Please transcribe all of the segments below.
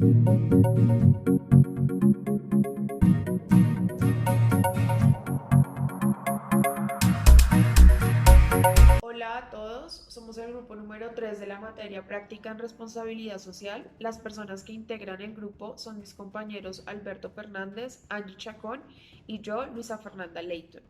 Hola a todos, somos el grupo número 3 de la materia práctica en responsabilidad social. Las personas que integran el grupo son mis compañeros Alberto Fernández, Angie Chacón y yo, Luisa Fernanda Leighton.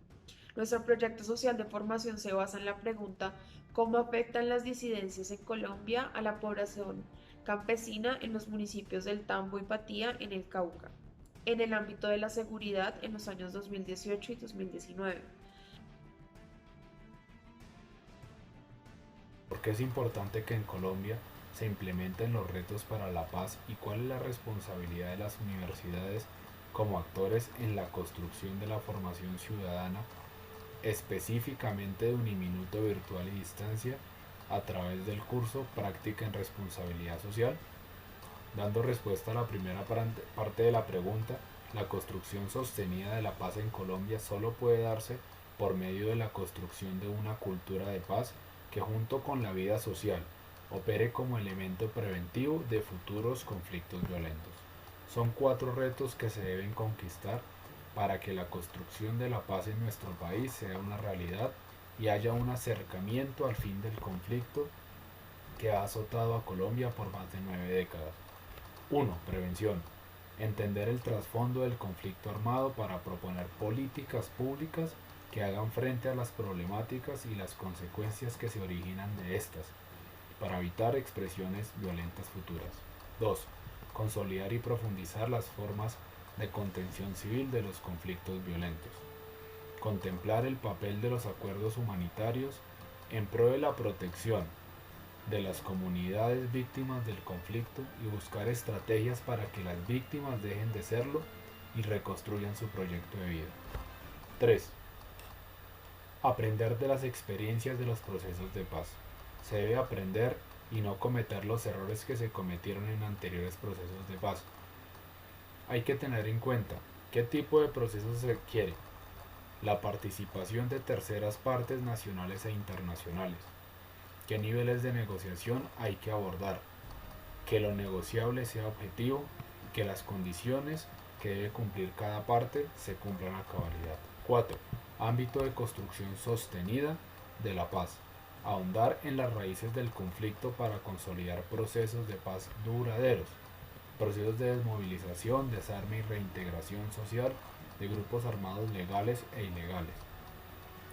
Nuestro proyecto social de formación se basa en la pregunta ¿cómo afectan las disidencias en Colombia a la población campesina en los municipios del Tambo y Patía en el Cauca? En el ámbito de la seguridad en los años 2018 y 2019. ¿Por qué es importante que en Colombia se implementen los retos para la paz y cuál es la responsabilidad de las universidades como actores en la construcción de la formación ciudadana, específicamente de Uniminuto Virtual y Distancia, a través del curso Práctica en Responsabilidad Social? Dando respuesta a la primera parte de la pregunta, la construcción sostenida de la paz en Colombia solo puede darse por medio de la construcción de una cultura de paz que junto con la vida social opere como elemento preventivo de futuros conflictos violentos. Son 4 retos que se deben conquistar para que la construcción de la paz en nuestro país sea una realidad y haya un acercamiento al fin del conflicto que ha azotado a Colombia por más de 9 décadas. 1. Prevención. Entender el trasfondo del conflicto armado para proponer políticas públicas que hagan frente a las problemáticas y las consecuencias que se originan de estas, para evitar expresiones violentas futuras. 2. Consolidar y profundizar las formas de contención civil de los conflictos violentos. Contemplar el papel de los acuerdos humanitarios en pro de la protección de las comunidades víctimas del conflicto y buscar estrategias para que las víctimas dejen de serlo y reconstruyan su proyecto de vida. 3. Aprender de las experiencias de los procesos de paz. Se debe aprender y no cometer los errores que se cometieron en anteriores procesos de paz. Hay que tener en cuenta qué tipo de procesos se quiere. La participación de terceras partes nacionales e internacionales. ¿Qué niveles de negociación hay que abordar? Que lo negociable sea objetivo y que las condiciones que debe cumplir cada parte se cumplan a cabalidad. 4. Ámbito de construcción sostenida de la paz. Ahondar en las raíces del conflicto para consolidar procesos de paz duraderos. Procesos de desmovilización, desarme y reintegración social de grupos armados legales e ilegales.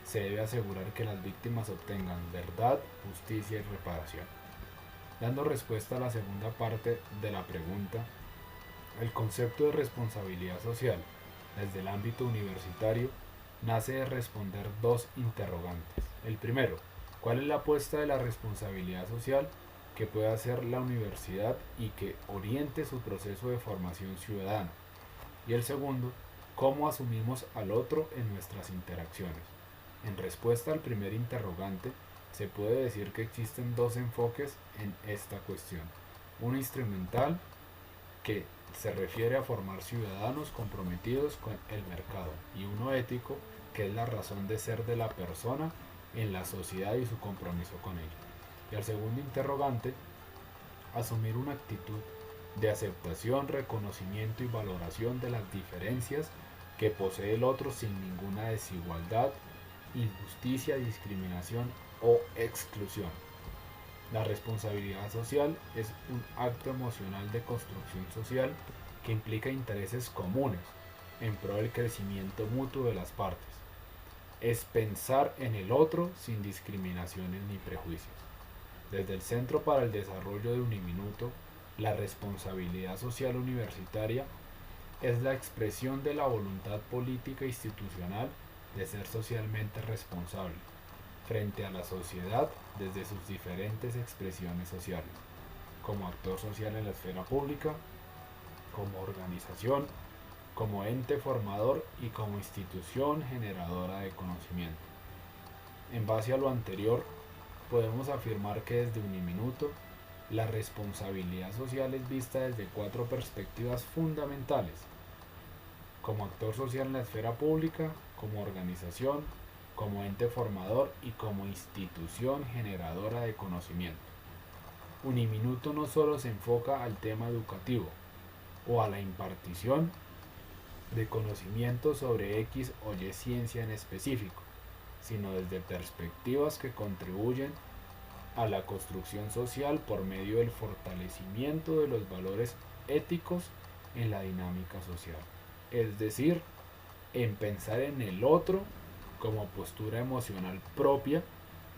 Se debe asegurar que las víctimas obtengan verdad, justicia y reparación. Dando respuesta a la segunda parte de la pregunta, el concepto de responsabilidad social desde el ámbito universitario nace de responder 2 interrogantes. El primero, ¿cuál es la apuesta de la responsabilidad social que puede hacer la universidad y que oriente su proceso de formación ciudadana? Y el segundo, ¿cómo asumimos al otro en nuestras interacciones? En respuesta al primer interrogante, se puede decir que existen 2 enfoques en esta cuestión. Uno instrumental, que se refiere a formar ciudadanos comprometidos con el mercado, y uno ético, que es la razón de ser de la persona en la sociedad y su compromiso con ella. Y al segundo interrogante, asumir una actitud de aceptación, reconocimiento y valoración de las diferencias que posee el otro sin ninguna desigualdad, injusticia, discriminación o exclusión. La responsabilidad social es un acto emocional de construcción social que implica intereses comunes en pro del crecimiento mutuo de las partes. Es pensar en el otro sin discriminaciones ni prejuicios. Desde el Centro para el Desarrollo de Uniminuto, la responsabilidad social universitaria es la expresión de la voluntad política e institucional de ser socialmente responsable frente a la sociedad desde sus diferentes expresiones sociales, como actor social en la esfera pública, como organización, como ente formador y como institución generadora de conocimiento. En base a lo anterior, podemos afirmar que desde Uniminuto, la responsabilidad social es vista desde 4 perspectivas fundamentales: como actor social en la esfera pública, como organización, como ente formador y como institución generadora de conocimiento. Uniminuto no solo se enfoca al tema educativo, o a la impartición de conocimientos sobre X o Y ciencia en específico, sino desde perspectivas que contribuyen a la construcción social por medio del fortalecimiento de los valores éticos en la dinámica social. Es decir, en pensar en el otro como postura emocional propia,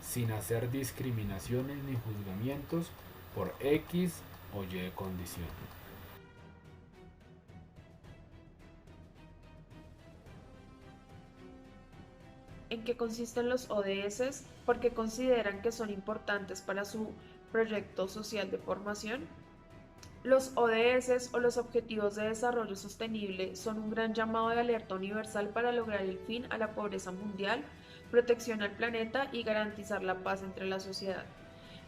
sin hacer discriminaciones ni juzgamientos por X o Y condición. ¿En qué consisten los ODS? ¿Por qué consideran que son importantes para su proyecto social de formación? Los ODS o los Objetivos de Desarrollo Sostenible son un gran llamado de alerta universal para lograr el fin a la pobreza mundial, protección al planeta y garantizar la paz entre la sociedad.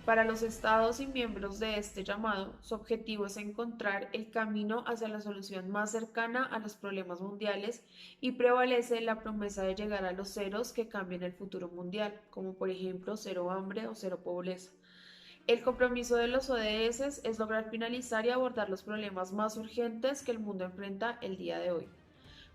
Para los estados y miembros de este llamado, su objetivo es encontrar el camino hacia la solución más cercana a los problemas mundiales y prevalece la promesa de llegar a los ceros que cambien el futuro mundial, como por ejemplo cero hambre o cero pobreza. El compromiso de los ODS es lograr finalizar y abordar los problemas más urgentes que el mundo enfrenta el día de hoy.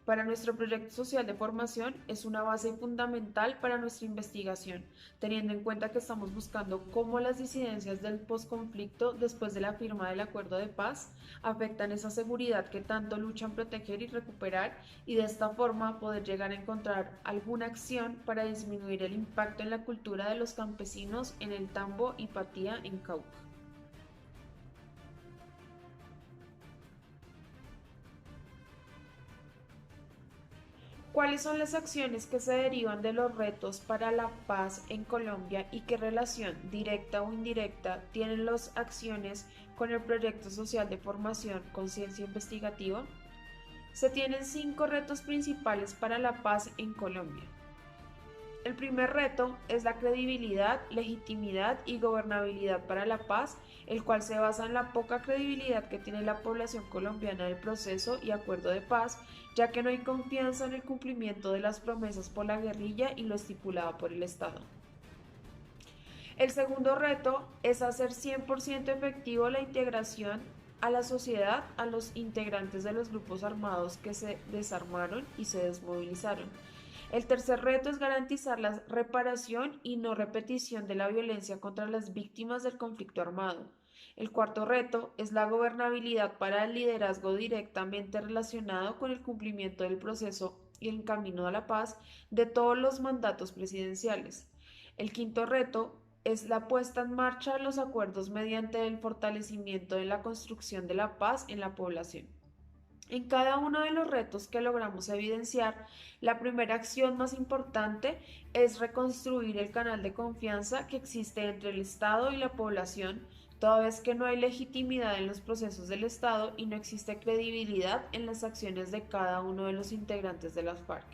Para nuestro proyecto social de formación es una base fundamental para nuestra investigación, teniendo en cuenta que estamos buscando cómo las disidencias del posconflicto después de la firma del acuerdo de paz afectan esa seguridad que tanto luchan proteger y recuperar y de esta forma poder llegar a encontrar alguna acción para disminuir el impacto en la cultura de los campesinos en el Tambo y Patía en Cauca. ¿Cuáles son las acciones que se derivan de los retos para la paz en Colombia y qué relación, directa o indirecta, tienen las acciones con el proyecto social de formación Conciencia Investigativa? Se tienen 5 retos principales para la paz en Colombia. El primer reto es la credibilidad, legitimidad y gobernabilidad para la paz, el cual se basa en la poca credibilidad que tiene la población colombiana del proceso y acuerdo de paz, ya que no hay confianza en el cumplimiento de las promesas por la guerrilla y lo estipulado por el Estado. El segundo reto es hacer 100% efectivo la integración a la sociedad a los integrantes de los grupos armados que se desarmaron y se desmovilizaron. El tercer reto es garantizar la reparación y no repetición de la violencia contra las víctimas del conflicto armado. El cuarto reto es la gobernabilidad para el liderazgo directamente relacionado con el cumplimiento del proceso y el camino a la paz de todos los mandatos presidenciales. El quinto reto es la puesta en marcha de los acuerdos mediante el fortalecimiento de la construcción de la paz en la población. En cada uno de los retos que logramos evidenciar, la primera acción más importante es reconstruir el canal de confianza que existe entre el Estado y la población, toda vez que no hay legitimidad en los procesos del Estado y no existe credibilidad en las acciones de cada uno de los integrantes de las FARC.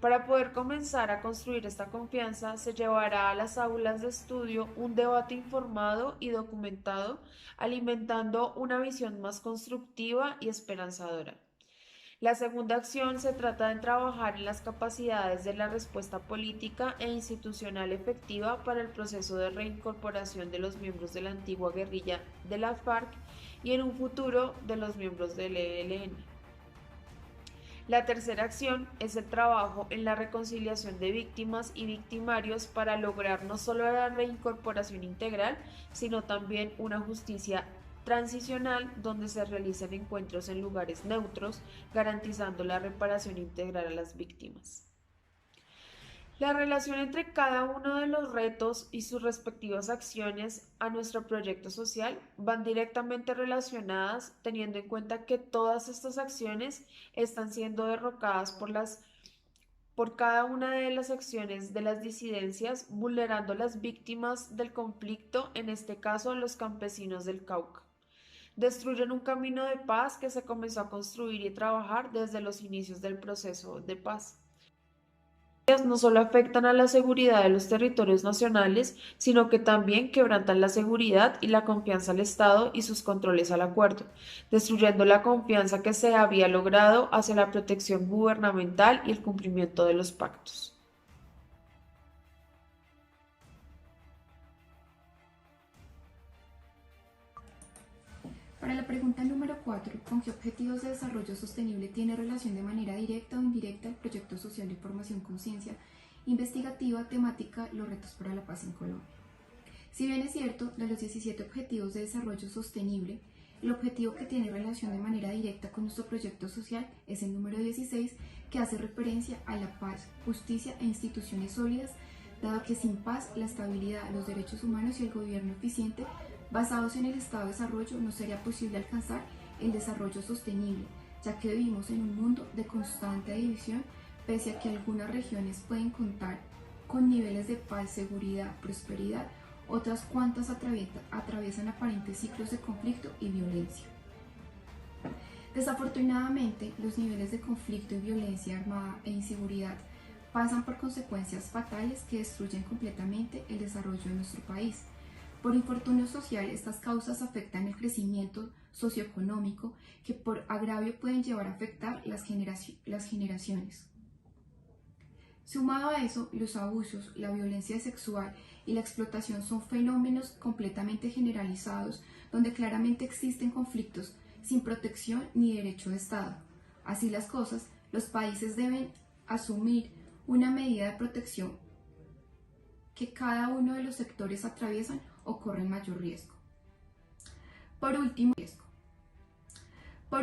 Para poder comenzar a construir esta confianza, se llevará a las aulas de estudio un debate informado y documentado, alimentando una visión más constructiva y esperanzadora. La segunda acción se trata de trabajar en las capacidades de la respuesta política e institucional efectiva para el proceso de reincorporación de los miembros de la antigua guerrilla de la FARC y en un futuro de los miembros del ELN. La tercera acción es el trabajo en la reconciliación de víctimas y victimarios para lograr no solo la reincorporación integral, sino también una justicia transicional donde se realicen encuentros en lugares neutros, garantizando la reparación integral a las víctimas. La relación entre cada uno de los retos y sus respectivas acciones a nuestro proyecto social van directamente relacionadas, teniendo en cuenta que todas estas acciones están siendo derrocadas por cada una de las acciones de las disidencias, vulnerando a las víctimas del conflicto, en este caso los campesinos del Cauca. Destruyen un camino de paz que se comenzó a construir y trabajar desde los inicios del proceso de paz. No solo afectan a la seguridad de los territorios nacionales, sino que también quebrantan la seguridad y la confianza al Estado y sus controles al acuerdo, destruyendo la confianza que se había logrado hacia la protección gubernamental y el cumplimiento de los pactos. Para la pregunta número 4, ¿con qué objetivos de desarrollo sostenible tiene relación de manera directa o indirecta el proyecto social de formación conciencia investigativa temática Los retos para la paz en Colombia? Si bien es cierto, de los 17 objetivos de desarrollo sostenible, el objetivo que tiene relación de manera directa con nuestro proyecto social es el número 16, que hace referencia a la paz, justicia e instituciones sólidas, dado que sin paz, la estabilidad, los derechos humanos y el gobierno eficiente basados en el estado de desarrollo no sería posible alcanzar el desarrollo sostenible, ya que vivimos en un mundo de constante división, pese a que algunas regiones pueden contar con niveles de paz, seguridad, prosperidad, otras cuantas atraviesan aparentes ciclos de conflicto y violencia. Desafortunadamente, los niveles de conflicto y violencia armada e inseguridad pasan por consecuencias fatales que destruyen completamente el desarrollo de nuestro país. Por infortunio social, estas causas afectan el crecimiento socioeconómico que por agravio pueden llevar a afectar las generaciones. Sumado a eso, los abusos, la violencia sexual y la explotación son fenómenos completamente generalizados donde claramente existen conflictos sin protección ni derecho de Estado. Así las cosas, los países deben asumir una medida de protección que cada uno de los sectores atraviesan o corren mayor riesgo. Por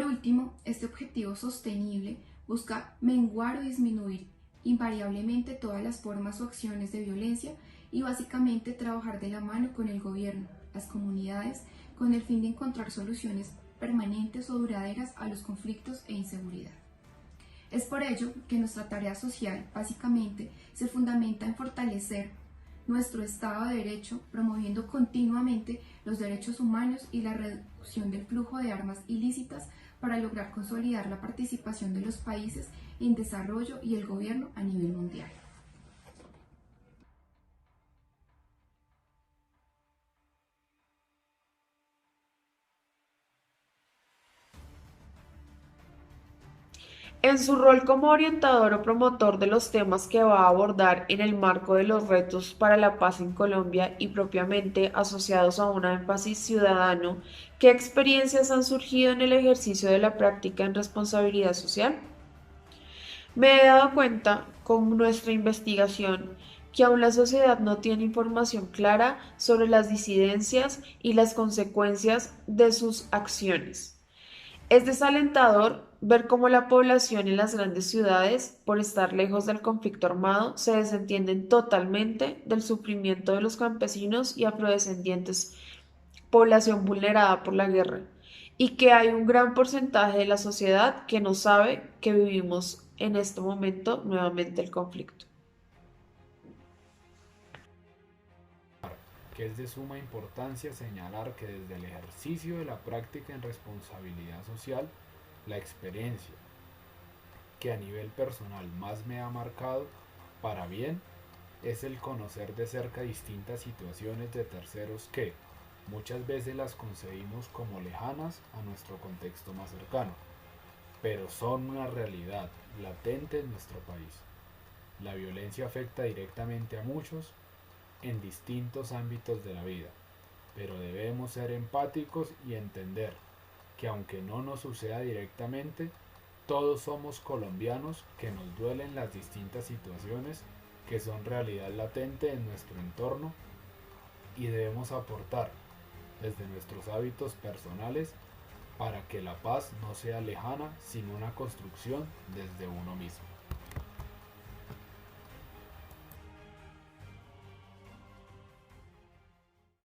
último, este objetivo sostenible busca menguar o disminuir invariablemente todas las formas o acciones de violencia y básicamente trabajar de la mano con el gobierno, las comunidades, con el fin de encontrar soluciones permanentes o duraderas a los conflictos e inseguridad. Es por ello que nuestra tarea social básicamente se fundamenta en fortalecer nuestro Estado de Derecho, promoviendo continuamente los derechos humanos y la reducción del flujo de armas ilícitas para lograr consolidar la participación de los países en desarrollo y el gobierno a nivel mundial. En su rol como orientador o promotor de los temas que va a abordar en el marco de los retos para la paz en Colombia y propiamente asociados a un énfasis ciudadano, ¿qué experiencias han surgido en el ejercicio de la práctica en responsabilidad social? Me he dado cuenta con nuestra investigación que aún la sociedad no tiene información clara sobre las disidencias y las consecuencias de sus acciones. Es desalentador ver cómo la población en las grandes ciudades, por estar lejos del conflicto armado, se desentienden totalmente del sufrimiento de los campesinos y afrodescendientes, población vulnerada por la guerra, y que hay un gran porcentaje de la sociedad que no sabe que vivimos en este momento nuevamente el conflicto. Que es de suma importancia señalar que desde el ejercicio de la práctica en responsabilidad social, la experiencia que a nivel personal más me ha marcado para bien es el conocer de cerca distintas situaciones de terceros que muchas veces las concebimos como lejanas a nuestro contexto más cercano, pero son una realidad latente en nuestro país. La violencia afecta directamente a muchos en distintos ámbitos de la vida, pero debemos ser empáticos y entender que aunque no nos suceda directamente, todos somos colombianos que nos duelen las distintas situaciones que son realidad latente en nuestro entorno y debemos aportar desde nuestros hábitos personales para que la paz no sea lejana, sino una construcción desde uno mismo.